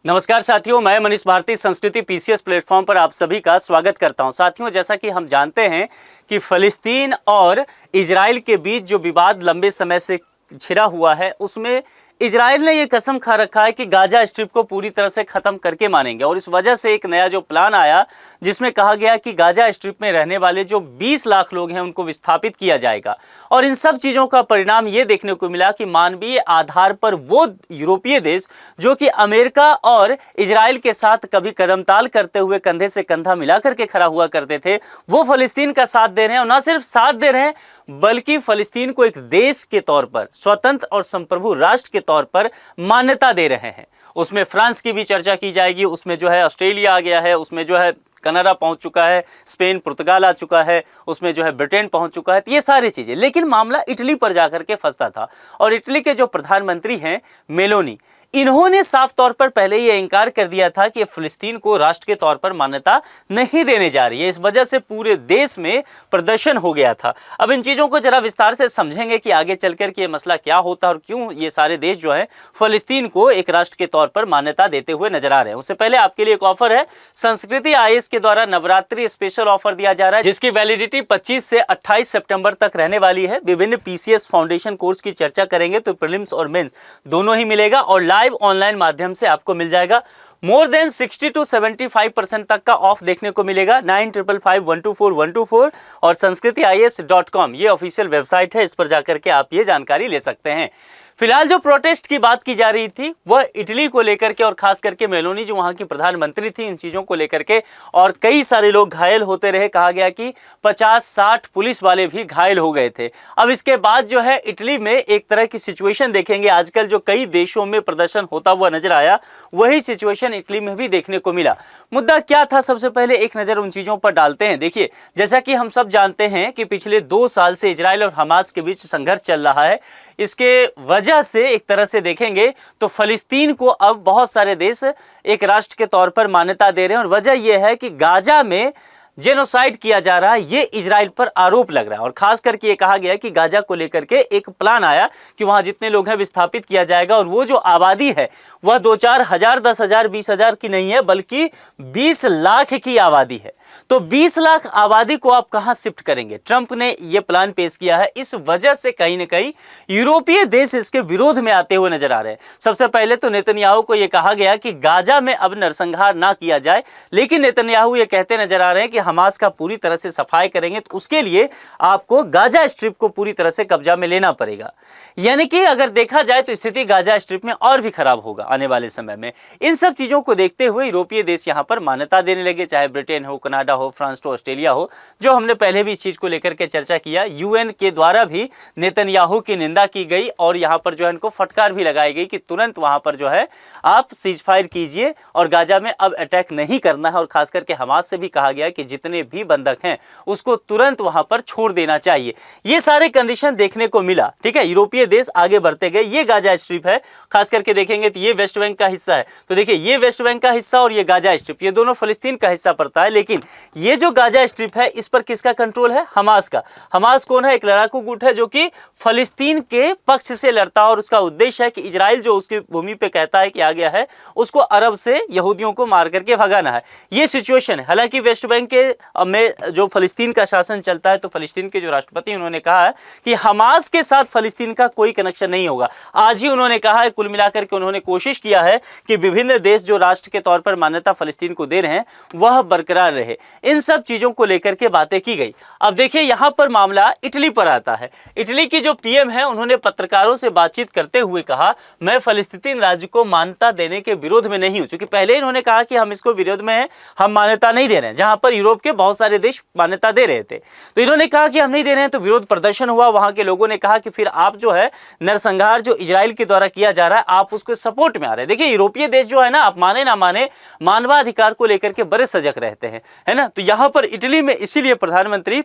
नमस्कार साथियों, मैं मनीष भारती संस्कृति पीसीएस प्लेटफॉर्म पर आप सभी का स्वागत करता हूं। साथियों, जैसा कि हम जानते हैं कि फ़लस्तीन और इजराइल के बीच जो विवाद लंबे समय से छिड़ा हुआ है, उसमें इजराइल ने ये कसम खा रखा है कि गाजा स्ट्रिप को पूरी तरह से ख़त्म करके मानेंगे। और इस वजह से एक नया जो प्लान आया जिसमें कहा गया कि गाजा स्ट्रिप में रहने वाले जो 20 लाख लोग हैं उनको विस्थापित किया जाएगा। और इन सब चीज़ों का परिणाम ये देखने को मिला कि मानवीय आधार पर वो यूरोपीय देश जो कि अमेरिका और इजराइल के साथ कभी कदमताल करते हुए कंधे से कंधा मिला करके खड़ा हुआ करते थे, वो फ़लस्तीन का साथ दे रहे हैं। और न सिर्फ साथ दे रहे हैं बल्कि फ़लस्तीन को एक देश के तौर पर, स्वतंत्र और संप्रभु राष्ट्र के तौर पर मान्यता दे रहे हैं। उसमें फ्रांस की भी चर्चा की जाएगी, उसमें जो है ऑस्ट्रेलिया आ गया है, उसमें जो है कनाडा पहुंच चुका है, स्पेन पुर्तगाल आ चुका है, उसमें जो है ब्रिटेन पहुंच चुका है, तो ये सारी चीज़ें। लेकिन मामला इटली पर जाकर के फंसता था। और इटली के जो प्रधानमंत्री हैं मेलोनी, इन्होंने साफ तौर पर पहले ये इनकार कर दिया था कि फ़लस्तीन को राष्ट्र के तौर पर मान्यता नहीं देने जा रही है। इस वजह से पूरे देश में प्रदर्शन हो गया था। अब इन चीज़ों को जरा विस्तार से समझेंगे कि आगे चलकर के ये मसला क्या होता है और क्यों ये सारे देश जो है फ़लस्तीन को एक राष्ट्र के तौर पर मान्यता देते हुए नजर आ रहे हैं। उससे पहले आपके लिए एक ऑफर है। संस्कृति आईएएस के द्वारा नवरात्रि स्पेशल ऑफर दिया जा रहा है, जिसकी वैलिडिटी 25 से 28 सितंबर तक रहने वाली है। विभिन्न पीसीएस फाउंडेशन कोर्स की चर्चा करेंगे तो प्रीलिम्स और मेंस दोनों ही मिलेगा और लाइव ऑनलाइन माध्यम से आपको मिल जाएगा। मोर देन 60 to 75% तक का ऑफ देखने को मिलेगा। 9555124124 और sanskritIAS.com ये ऑफिशियल वेबसाइट है, इस पर जाकर के आप ये जानकारी ले सकते हैं। फिलहाल जो प्रोटेस्ट की बात की जा रही थी वह इटली को लेकर के और खास करके मेलोनी जो वहाँ की प्रधानमंत्री थी, इन चीज़ों को लेकर के, और कई सारे लोग घायल होते रहे। कहा गया कि 50-60 पुलिस वाले भी घायल हो गए थे। अब इसके बाद जो है इटली में एक तरह की सिचुएशन देखेंगे। आजकल जो कई देशों में प्रदर्शन होता हुआ नजर आया, वही सिचुएशन इटली में भी देखने को मिला। मुद्दा क्या था, सबसे पहले एक नज़र उन चीज़ों पर डालते हैं। देखिए, जैसा कि हम सब जानते हैं कि पिछले 2 साल से इजराइल और हमास के बीच संघर्ष चल रहा है। इसके वजह से एक तरह से देखेंगे तो फ़लस्तीन को अब बहुत सारे देश एक राष्ट्र के तौर पर मान्यता दे रहे हैं। और वजह यह है कि गाजा में जेनोसाइड किया जा रहा है, ये इजराइल पर आरोप लग रहा है। और खास करके ये कहा गया कि गाजा को लेकर के एक प्लान आया कि वहाँ जितने लोग हैं विस्थापित किया जाएगा। और वो जो आबादी है वह 2-4 हज़ार, 10 हज़ार, 20 हज़ार की नहीं है, बल्कि 20 लाख की आबादी है। तो 20 लाख आबादी को आप कहाँ शिफ्ट करेंगे? ट्रंप ने ये प्लान पेश किया है। इस वजह से कहीं ना कहीं यूरोपीय देश इसके विरोध में आते हुए नजर आ रहे हैं। सबसे पहले तो नेतन्याहू को यह कहा गया कि गाजा में अब नरसंहार ना किया जाए, लेकिन नेतन्याहू ये कहते नजर आ रहे हैं कि हमास का पूरी तरह से सफाई करेंगे तो उसके लिए आपको गाजा स्ट्रिप को पूरी तरह से कब्जा में लेना पड़ेगा। यानी कि अगर देखा जाए तो स्थिति गाजा स्ट्रिप में और भी खराब होगा आने वाले समय में। इन सब चीजों को देखते हुए यूरोपीय देश यहां पर मान्यता देने लगे, चाहे ब्रिटेन हो, कनाडा हो, फ्रांस हो, ऑस्ट्रेलिया हो, जो हमने पहले भी इस चीज को लेकर के चर्चा किया। यूएन के द्वारा भी नेतन्याहू की निंदा की गई और यहां पर जो है इनको फटकार भी लगाई गई कि तुरंत वहां पर जो है आप सीज फायर कीजिए और गाजा में अब अटैक नहीं करना है। और खास करके हमास से भी कहा गया कि जितने भी बंधक हैं उसको तुरंत वहां पर छोड़ देना चाहिए। ये सारे कंडीशन देखने को मिला। ठीक है, यूरोपीय देश आगे बढ़ते गए। ये गाजा स्ट्रिप है, खास करके देखेंगे तो ये वेस्ट बैंक का हिस्सा है। तो देखिए, ये वेस्ट बैंक का हिस्सा और ये गाजा स्ट्रिप, ये दोनों फ़लस्तीन का हिस्सा पड़ता है। लेकिन ये जो गाजा स्ट्रिप है इस पर किसका कंट्रोल है? हमास का। हमास कौन है? एक लड़ाकू गुट है जो कि फ़लस्तीन के पक्ष से लड़ता है और उसका उद्देश्य है कि इजराइल जो उसकी भूमि पे कहता है कि आ गया है, उसको अरब से यहूदियों को मार करके भगाना है। ये सिचुएशन है। हालांकि वेस्ट बैंक के में जो फ़लस्तीन का शासन चलता है, तो फ़लस्तीन के जो राष्ट्रपति उन्होंने कहा है कि हमास के साथ फ़लस्तीन का कोई कनेक्शन नहीं होगा। आज ही उन्होंने कहा है, कुल मिलाकर के उन्होंने कोशिश किया है कि विभिन्न देश जो राष्ट्र के तौर पर मान्यता फ़लस्तीन को दे रहे हैं वह बरकरार रहे। इन सब चीज़ों को लेकर के बातें की गई। अब देखिए, यहाँ पर मामला इटली पर आता है। इटली की जो पीएम है उन्होंने पत्रकारों से बातचीत करते हुए कहा, मैं फ़लस्तीन राज्य को मान्यता देने के विरोध में नहीं हूँ। क्योंकि पहले इन्होंने कहा कि हम इसको विरोध में हैं, हम मान्यता नहीं दे रहे हैं, जहाँ पर यूरोप के बहुत सारे देश मान्यता दे रहे थे। तो इन्होंने कहा कि हम नहीं दे रहे हैं, तो विरोध प्रदर्शन हुआ। वहाँ के लोगों ने कहा कि फिर आप जो है नरसंहार जो इजराइल के द्वारा किया जा रहा है, आप उसको सपोर्ट में आ रहे हैं। देखिए, यूरोपीय देश जो है ना, आप माने ना माने, मानवाधिकार को लेकर के बड़े सजग रहते हैं, है ना। तो यहाँ पर इटली में इसीलिए प्रधानमंत्री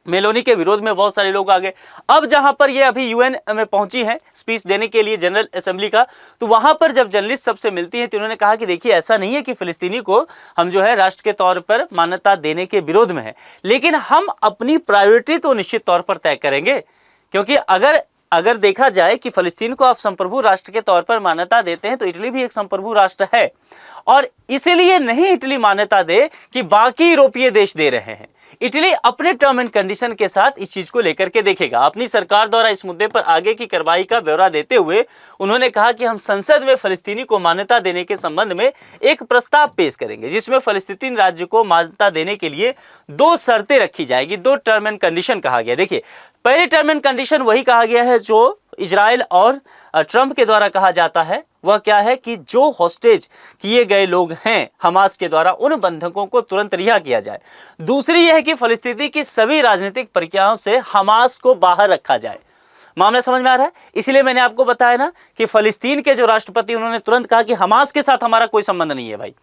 मेलोनी के विरोध में बहुत सारे लोग आ गए। अब जहां पर ये अभी यूएन में पहुंची हैं स्पीच देने के लिए जनरल असेंबली का, तो वहां पर जब जर्नलिस्ट सबसे मिलती हैं तो उन्होंने कहा कि देखिए, ऐसा नहीं है कि फ़लस्तीनी को हम जो है राष्ट्र के तौर पर मान्यता देने के विरोध में है, लेकिन हम अपनी प्रायोरिटी तो निश्चित तौर पर तय करेंगे। क्योंकि अगर अगर देखा जाए कि फ़लस्तीन को आप संप्रभु राष्ट्र के तौर पर मान्यता देते हैं तो इटली भी एक संप्रभु राष्ट्र है, और इसीलिए नहीं इटली मान्यता दे कि बाकी यूरोपीय देश दे रहे हैं। इटली अपने टर्म एंड कंडीशन के साथ इस चीज को लेकर के देखेगा। अपनी सरकार द्वारा इस मुद्दे पर आगे की कार्रवाई का ब्यौरा देते हुए उन्होंने कहा कि हम संसद में फ़लस्तीनी को मान्यता देने के संबंध में एक प्रस्ताव पेश करेंगे, जिसमें फ़लस्तीन राज्य को मान्यता देने के लिए 2 शर्तें रखी जाएगी, 2 टर्म एंड कंडीशन कहा गया। देखिए, पहले टर्म एंड कंडीशन वही कहा गया है जो इजराइल और ट्रंप के द्वारा कहा जाता है। वह क्या है कि जो हॉस्टेज किए गए लोग हैं हमास के द्वारा, उन बंधकों को तुरंत रिहा किया जाए। दूसरी यह है कि फ़लस्तीन की सभी राजनीतिक प्रक्रियाओं से हमास को बाहर रखा जाए। मामला समझ में आ रहा है? इसलिए मैंने आपको बताया ना कि फ़लस्तीन के जो राष्ट्रपति उन्होंने तुरंत कहा कि हमास के साथ हमारा कोई संबंध नहीं है भाई,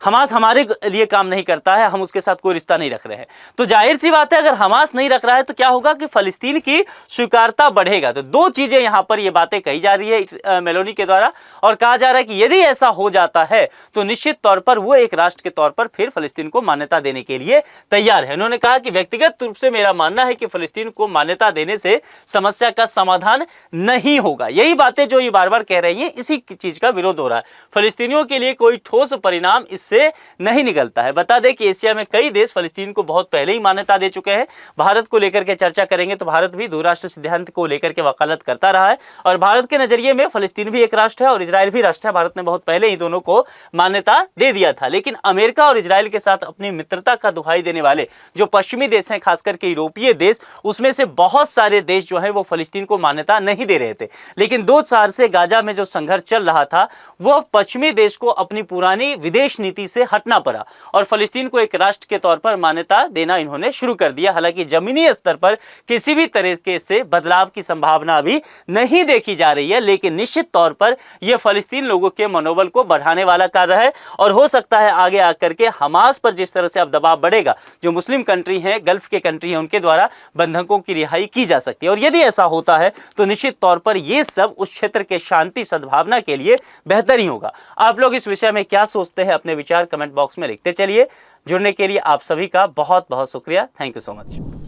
हमास हमारे लिए काम नहीं करता है, हम उसके साथ कोई रिश्ता नहीं रख रहे हैं। तो जाहिर सी बात है, अगर हमास नहीं रख रहा है तो क्या होगा कि फ़लस्तीन की स्वीकारता बढ़ेगा। तो 2 चीजें यहां पर ये बातें कही जा रही है मेलोनी के द्वारा, और कहा जा रहा है कि यदि ऐसा हो जाता है तो निश्चित तौर पर वो एक राष्ट्र के तौर पर फिर फ़लस्तीन को मान्यता देने के लिए तैयार है। उन्होंने कहा कि व्यक्तिगत रूप से मेरा मानना है कि फ़लस्तीन को मान्यता देने से समस्या का समाधान नहीं होगा। यही बातें जो ये बार बार कह रही हैं, इसी चीज का विरोध हो रहा है। फ़लस्तीनियों के लिए कोई ठोस परिणाम इससे नहीं निकलता है। बता दें कि एशिया में कई देश फ़लस्तीन को बहुत पहले ही मान्यता दे चुके हैं। भारत को लेकर के चर्चा करेंगे तो भारत भी द्विराष्ट्र सिद्धांत को लेकर के वकालत करता रहा है, और भारत के नजरिए में फ़लस्तीन भी एक राष्ट्र है और इजराइल भी राष्ट्र है। भारत ने बहुत पहले ही दोनों को मान्यता दे दिया था। लेकिन अमेरिका और इजराइल के साथ अपनी मित्रता का दुहाई देने वाले जो पश्चिमी देश हैं, खासकर के यूरोपीय देश, उसमें से बहुत सारे देश जो है वो फ़लस्तीन को मान्यता नहीं दे रहे थे। लेकिन 2 साल से गाजा में जो संघर्ष चल रहा था, वह पश्चिमी देश को अपनी पुरानी विदेश नीति से हटना पड़ा और फ़लस्तीन को एक राष्ट्र के तौर पर मान्यता देना इन्होंने शुरू कर दिया। हालांकि जमीनी स्तर पर किसी भी तरीके से बदलाव की संभावना अभी नहीं देखी जा रही है, लेकिन निश्चित तौर पर यह फ़लस्तीन लोगों के मनोबल को बढ़ाने वाला कार्य है, और हो सकता है आगे आकर के हमास पर जिस तरह से अब दबाव बढ़ेगा, जो मुस्लिम कंट्री हैं, गल्फ के कंट्री हैं, उनके द्वारा बंधकों की रिहाई की जा सकती है। और यदि ऐसा होता है तो निश्चित तौर पर यह सब उस क्षेत्र के शांति सद्भावना के लिए बेहतर ही होगा। आप लोग इस विषय में क्या सोचते हैं? अपने विचार कमेंट बॉक्स में लिखते चलिए। जुड़ने के लिए आप सभी का बहुत बहुत शुक्रिया। Thank you so much.